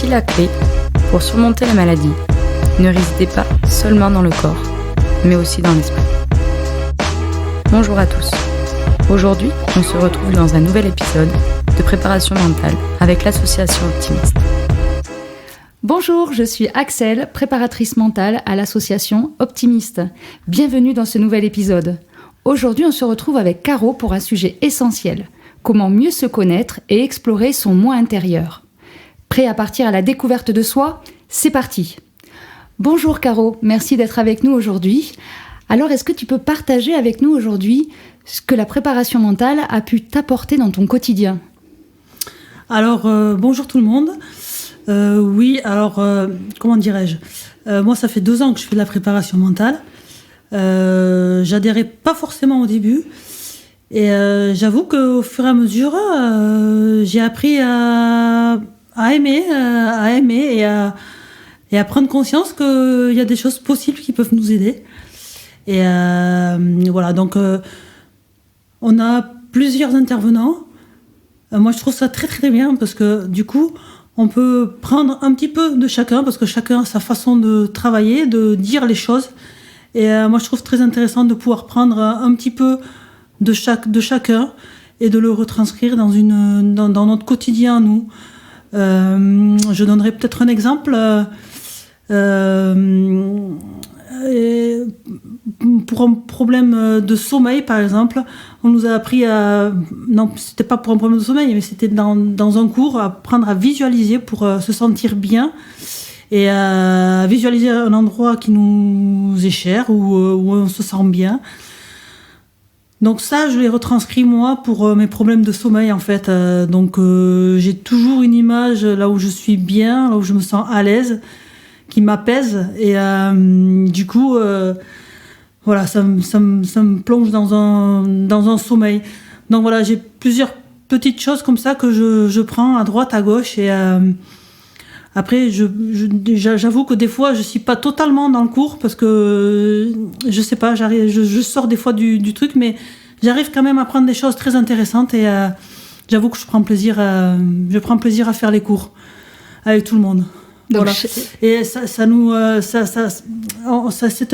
Voici la clé pour surmonter la maladie. Ne résidez pas seulement dans le corps, mais aussi dans l'esprit. Bonjour à tous. Aujourd'hui, on se retrouve dans un nouvel épisode de préparation mentale avec l'association Optimiste. Bonjour, je suis Axel, préparatrice mentale à l'association Optimiste. Bienvenue dans ce nouvel épisode. Aujourd'hui, on se retrouve avec Caro pour un sujet essentiel. Comment mieux se connaître et explorer son moi intérieur. Prêt à partir à la découverte de soi ? C'est parti. Bonjour Caro, merci d'être avec nous aujourd'hui. Alors, est-ce que tu peux partager avec nous aujourd'hui ce que la préparation mentale a pu t'apporter dans ton quotidien ? Alors, bonjour tout le monde. Comment dirais-je ? Moi, ça fait 2 ans que je fais de la préparation mentale. J'adhérais pas forcément au début. Et j'avoue qu'au fur et à mesure, j'ai appris à aimer et à prendre conscience qu'il y a des choses possibles qui peuvent nous aider. Et voilà, donc on a plusieurs intervenants. Moi, je trouve ça très très bien parce que du coup, on peut prendre un petit peu de chacun parce que chacun a sa façon de travailler, de dire les choses. Et moi, je trouve très intéressant de pouvoir prendre un petit peu de chacun et de le retranscrire dans notre quotidien à nous. Je donnerai peut-être un exemple. Pour un problème de sommeil, par exemple, on nous a appris à... Non, c'était pas pour un problème de sommeil, mais c'était dans un cours, à apprendre à visualiser pour se sentir bien et à visualiser un endroit qui nous est cher, où on se sent bien. Donc ça, je l'ai retranscrit moi pour mes problèmes de sommeil en fait. J'ai toujours une image là où je suis bien, là où je me sens à l'aise, qui m'apaise. Et du coup, voilà, ça me plonge dans un sommeil. Donc voilà, j'ai plusieurs petites choses comme ça que je prends à droite, à gauche. Et après, j'avoue que des fois, je suis pas totalement dans le cours parce que je sais pas, je sors des fois du truc, mais j'arrive quand même à prendre des choses très intéressantes et j'avoue que je prends plaisir à faire les cours avec tout le monde. Donc, voilà. Et ça c'est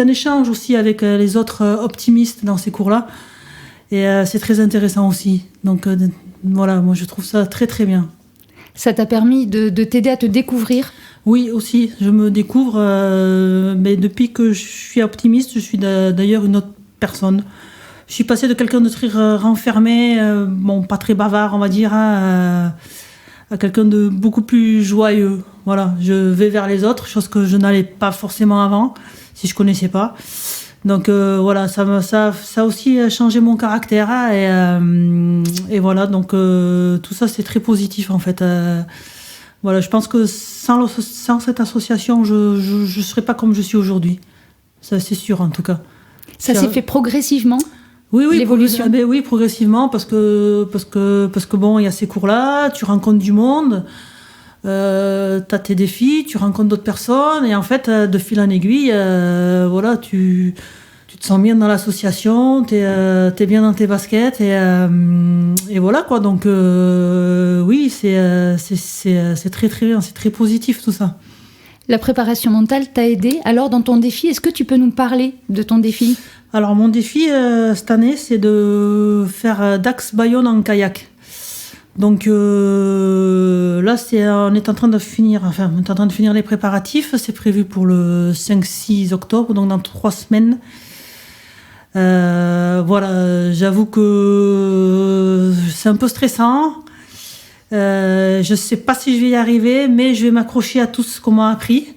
un échange aussi avec les autres optimistes dans ces cours-là, et c'est très intéressant aussi. Donc voilà, moi je trouve ça très très bien. Ça t'a permis de t'aider à te découvrir ? Oui, aussi. Je me découvre, mais depuis que je suis optimiste, je suis d'ailleurs une autre personne. Je suis passée de quelqu'un de très renfermé, pas très bavard, on va dire, à quelqu'un de beaucoup plus joyeux. Voilà, je vais vers les autres, chose que je n'allais pas forcément avant, si je connaissais pas. Donc voilà, ça a aussi changé mon caractère, et voilà, donc tout ça c'est très positif en fait. Voilà, je pense que sans cette association, je serais pas comme je suis aujourd'hui. Ça c'est sûr en tout cas. Ça s'est fait progressivement ? Oui, l'évolution. Oui, progressivement, parce que bon, il y a ces cours-là, tu rencontres du monde. T'as tes défis, tu rencontres d'autres personnes, et en fait, de fil en aiguille, voilà, tu te sens bien dans l'association, t'es bien dans tes baskets, et voilà quoi. Donc oui, c'est très très bien, c'est très positif tout ça. La préparation mentale t'a aidé alors dans ton défi. Est-ce que tu peux nous parler de ton défi ? Alors mon défi cette année, c'est de faire Dax-Bayonne en kayak. Donc là, on est en train de finir les préparatifs. C'est prévu pour le 5-6 octobre, donc dans 3 semaines. Voilà, j'avoue que c'est un peu stressant. Je ne sais pas si je vais y arriver, mais je vais m'accrocher à tout ce qu'on m'a appris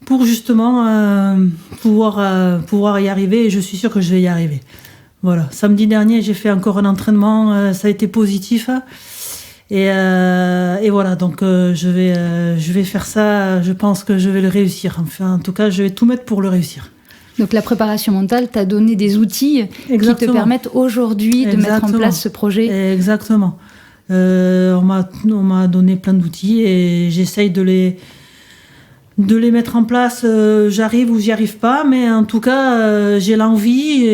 pour justement pouvoir y arriver. Et je suis sûre que je vais y arriver. Voilà, samedi dernier, j'ai fait encore un entraînement, ça a été positif. Et voilà, donc je vais faire ça, je pense que je vais le réussir. Enfin, en tout cas, je vais tout mettre pour le réussir. Donc la préparation mentale t'a donné des outils Exactement. Qui te permettent aujourd'hui de mettre en place ce projet. Exactement. On m'a donné plein d'outils et j'essaye de les mettre en place. J'arrive ou j'y arrive pas, mais en tout cas, j'ai l'envie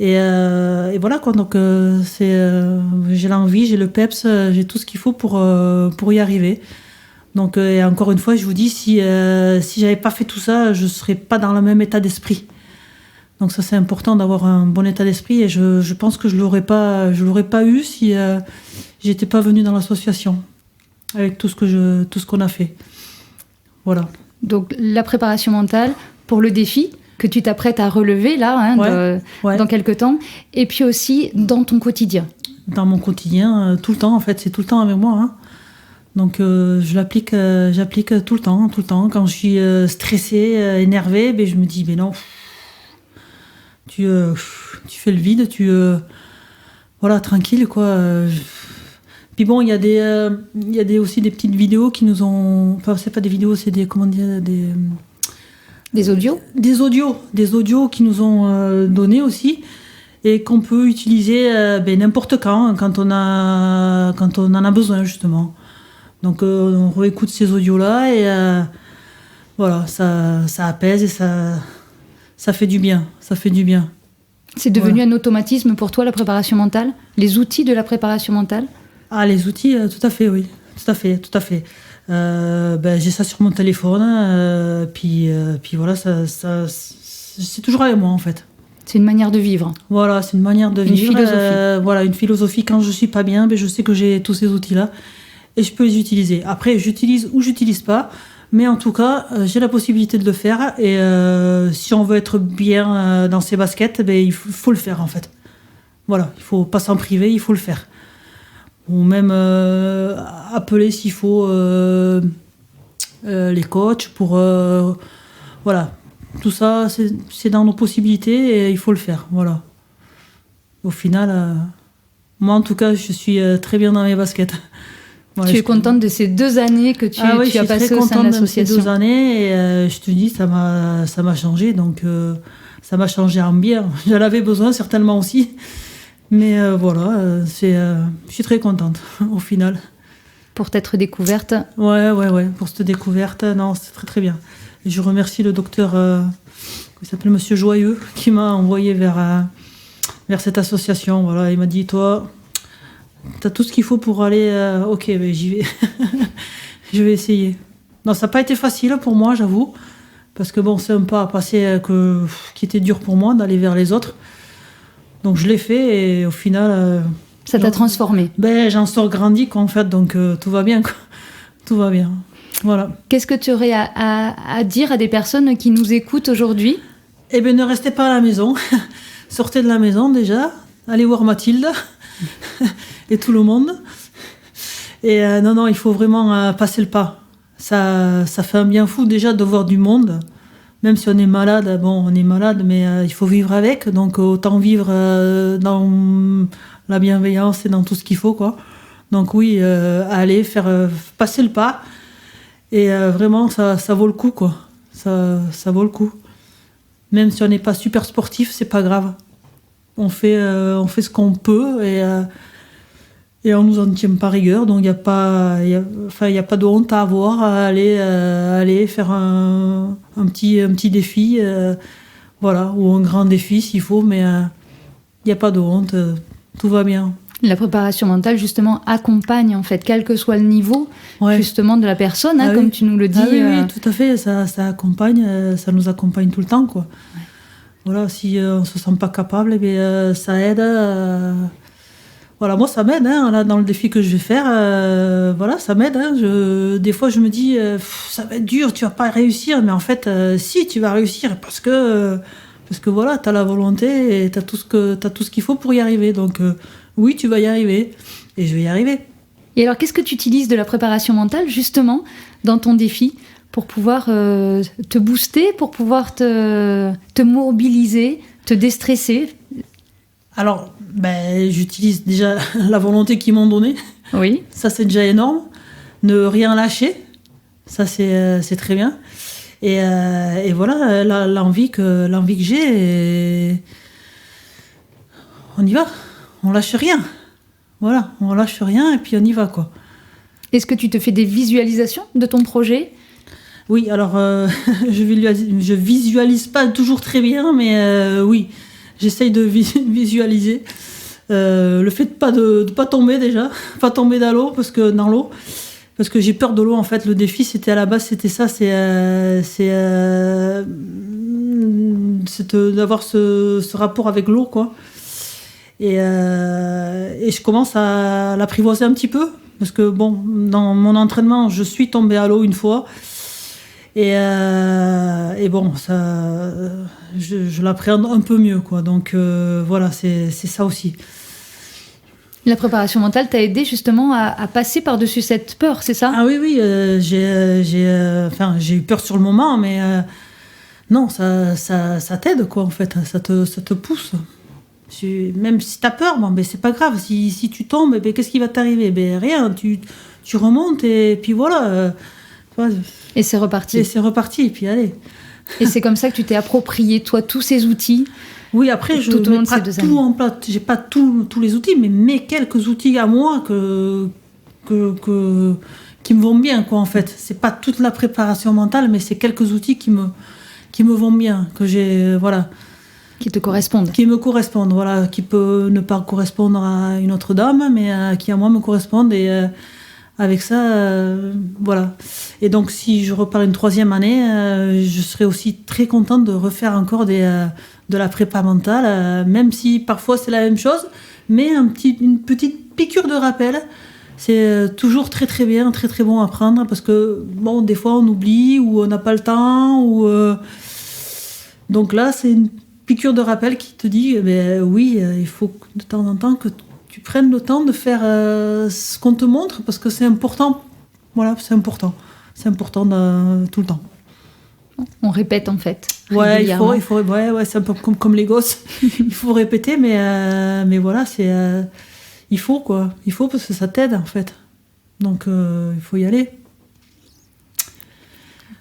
et voilà quoi. Donc j'ai l'envie, j'ai le peps, j'ai tout ce qu'il faut pour y arriver. Donc, et encore une fois, je vous dis, si j'avais pas fait tout ça, je serais pas dans le même état d'esprit. Donc ça, c'est important d'avoir un bon état d'esprit, et je pense que je l'aurais pas eu si j'étais pas venue dans l'association avec tout ce qu'on a fait. Voilà. Donc la préparation mentale pour le défi que tu t'apprêtes à relever là, dans quelques temps, et puis aussi dans ton quotidien. Dans mon quotidien, tout le temps en fait, c'est tout le temps avec moi. Hein. Donc j'applique tout le temps. Quand je suis stressée, énervée, ben, je me dis, mais non, tu fais le vide, voilà, tranquille quoi. Puis bon, il y a aussi des petites vidéos qui nous ont... Enfin, c'est pas des vidéos, c'est des... Comment dire, des audios ? Des audios qui nous ont donnés aussi, et qu'on peut utiliser n'importe quand on en a besoin, justement. Donc, on réécoute ces audios-là, et voilà, ça apaise, et ça fait du bien. C'est devenu un automatisme pour toi, la préparation mentale ? Les outils de la préparation mentale ? Ah, les outils, tout à fait, oui. Tout à fait. J'ai ça sur mon téléphone, puis voilà, ça, c'est toujours avec moi, en fait. C'est une manière de vivre. Voilà, c'est une manière de vivre. Une philosophie. Voilà, une philosophie. Quand je suis pas bien, je sais que j'ai tous ces outils-là, et je peux les utiliser. Après, j'utilise ou j'utilise pas, mais en tout cas, j'ai la possibilité de le faire, et si on veut être bien dans ses baskets, il faut le faire, en fait. Voilà, il faut pas s'en priver, il faut le faire. Ou même appeler s'il faut les coachs pour... voilà, tout ça, c'est dans nos possibilités, et il faut le faire, voilà. Au final, moi en tout cas, je suis très bien dans mes baskets. Voilà, tu es contente de ces 2 années que tu as passées au sein de l'association ? Oui, je suis très contente de ces 2 années, et je te dis, ça m'a changé, donc ça m'a changé en bien. J'en avais besoin certainement aussi. Mais voilà, je suis très contente, au final. Pour t'être découverte ? Ouais, pour cette découverte, non, c'est très très bien. Et je remercie le docteur, qui s'appelle Monsieur Joyeux, qui m'a envoyé vers cette association. Voilà, il m'a dit, toi, t'as tout ce qu'il faut pour aller... ok, j'y vais. Je vais essayer. Non, ça n'a pas été facile pour moi, j'avoue, parce que bon, c'est un pas à passer qui était dur pour moi, d'aller vers les autres. Donc je l'ai fait, et au final... ça t'a transformé ? J'en sors grandi, quoi, en fait, donc tout va bien, quoi. Tout va bien, voilà. Qu'est-ce que tu aurais à dire à des personnes qui nous écoutent aujourd'hui ? Eh bien, ne restez pas à la maison. Sortez de la maison, déjà. Allez voir Mathilde et tout le monde. Et non, il faut vraiment passer le pas. Ça fait un bien fou, déjà, de voir du monde. Même si on est malade, on est malade, mais il faut vivre avec. Donc, autant vivre dans la bienveillance et dans tout ce qu'il faut, quoi. Donc, oui, aller faire passer le pas. Et vraiment, ça vaut le coup, quoi. Ça vaut le coup. Même si on n'est pas super sportif, c'est pas grave. On fait ce qu'on peut, et on nous en tient pas rigueur. Donc, il n'y a pas de honte à avoir à aller faire un petit défi, voilà, ou un grand défi s'il faut, mais il n'y a pas de honte, tout va bien. La préparation mentale, justement, accompagne, en fait, quel que soit le niveau, justement, de la personne, comme tu nous le dis. Oui, tout à fait, ça accompagne, ça nous accompagne tout le temps, quoi. Ouais. Voilà, si on ne se sent pas capable, ça aide. Voilà, moi, ça m'aide, là, dans le défi que je vais faire, voilà, ça m'aide. Des fois, je me dis, ça va être dur, tu vas pas réussir, mais en fait, si, tu vas réussir, parce que voilà, tu as la volonté, et tu as tout ce qu'il faut pour y arriver. Donc, oui, tu vas y arriver, et je vais y arriver. Et alors, qu'est-ce que tu utilises de la préparation mentale, justement, dans ton défi, pour pouvoir te booster, pour pouvoir te mobiliser, te déstresser ? Alors, j'utilise déjà la volonté qu'ils m'ont donnée. Oui. Ça, c'est déjà énorme. Ne rien lâcher, ça, c'est très bien. Et voilà, l'envie que j'ai, et on y va. On lâche rien. Voilà, on lâche rien, et puis on y va, quoi. Est-ce que tu te fais des visualisations de ton projet ? Oui, alors, je visualise pas toujours très bien, mais oui. J'essaye de visualiser le fait de pas tomber déjà, pas tomber dans l'eau, parce que j'ai peur de l'eau, en fait. Le défi, c'était à la base, c'était ça, c'est d'avoir ce rapport avec l'eau, quoi. Et je commence à l'apprivoiser un petit peu, parce que bon, dans mon entraînement, je suis tombée à l'eau une fois, et bon, ça, je l'appréhende un peu mieux, quoi. Donc voilà, c'est ça aussi. La préparation mentale t'a aidé justement à passer par-dessus cette peur, c'est ça ? Ah oui, j'ai eu peur sur le moment, mais non, ça t'aide, quoi, en fait. Ça te pousse. Même si t'as peur, bon, ben, c'est pas grave. Si tu tombes, ben, qu'est-ce qui va t'arriver ? Ben, rien, tu remontes et puis voilà. Et c'est reparti. Et puis allez. Et c'est comme ça que tu t'es approprié, toi, tous ces outils. Oui, après, je ne mets pas tout en place. J'ai pas tous les outils, mais quelques outils à moi qui me vont bien, quoi, en fait. C'est pas toute la préparation mentale, mais c'est quelques outils qui me vont bien, que j'ai, voilà. Qui te correspondent. Qui me correspondent, voilà. Qui peut ne pas correspondre à une autre dame, mais qui à moi me correspondent. Et avec ça, voilà. Et donc, si je repars une 3e année, je serai aussi très contente de refaire encore de la prépa mentale, même si parfois c'est la même chose, mais une petite piqûre de rappel. C'est toujours très très bien, très très bon à prendre, parce que bon, des fois on oublie ou on n'a pas le temps. Donc là, c'est une piqûre de rappel qui te dit, oui, il faut de temps en temps que tu prennes le temps de faire ce qu'on te montre, parce que c'est important. Voilà, c'est important. C'est important tout le temps. On répète en fait. Ouais, c'est un peu comme les gosses. Il faut répéter, mais voilà, il faut, quoi. Il faut, parce que ça t'aide en fait. Donc il faut y aller.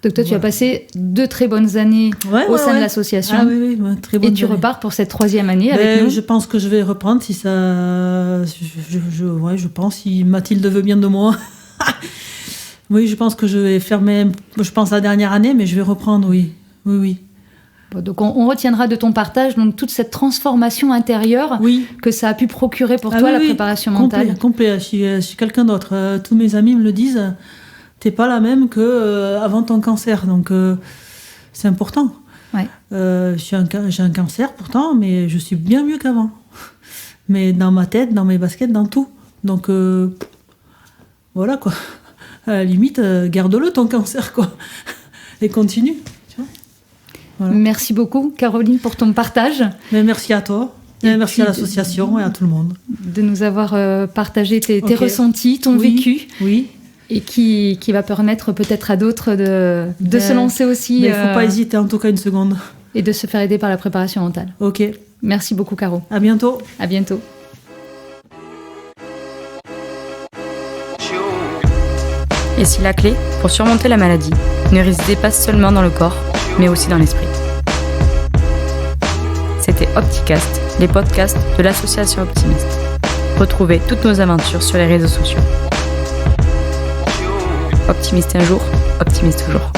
Donc toi, tu as passé 2 très bonnes années au sein de l'association. Ah oui, très bonnes années. Et tu repars pour cette 3e année avec nous. Je pense que je vais reprendre si ça. Je pense, si Mathilde veut bien de moi. Oui, je pense que je vais faire la dernière année, mais je vais reprendre, oui. Bon, donc on retiendra de ton partage donc toute cette transformation intérieure que ça a pu procurer pour toi, la préparation mentale. Complet. Je suis quelqu'un d'autre. Tous mes amis me le disent. T'es pas la même qu'avant ton cancer, donc c'est important. Ouais. J'ai un cancer pourtant, mais je suis bien mieux qu'avant. Mais dans ma tête, dans mes baskets, dans tout. Donc voilà, quoi. À la limite, garde-le ton cancer, quoi. Et continue. Tu vois, voilà. Merci beaucoup, Caroline, pour ton partage. Mais merci à toi. Et merci à l'association et à tout le monde. De nous avoir partagé tes ressentis, ton vécu. Oui. Et qui va permettre peut-être à d'autres de se lancer aussi. Mais il ne faut pas hésiter, en tout cas, une seconde. Et de se faire aider par la préparation mentale. Ok. Merci beaucoup, Caro. À bientôt. À bientôt. Et si la clé pour surmonter la maladie ne résidait pas seulement dans le corps, mais aussi dans l'esprit. C'était Opticast, les podcasts de l'association Optimiste. Retrouvez toutes nos aventures sur les réseaux sociaux. Optimiste un jour, optimiste toujours.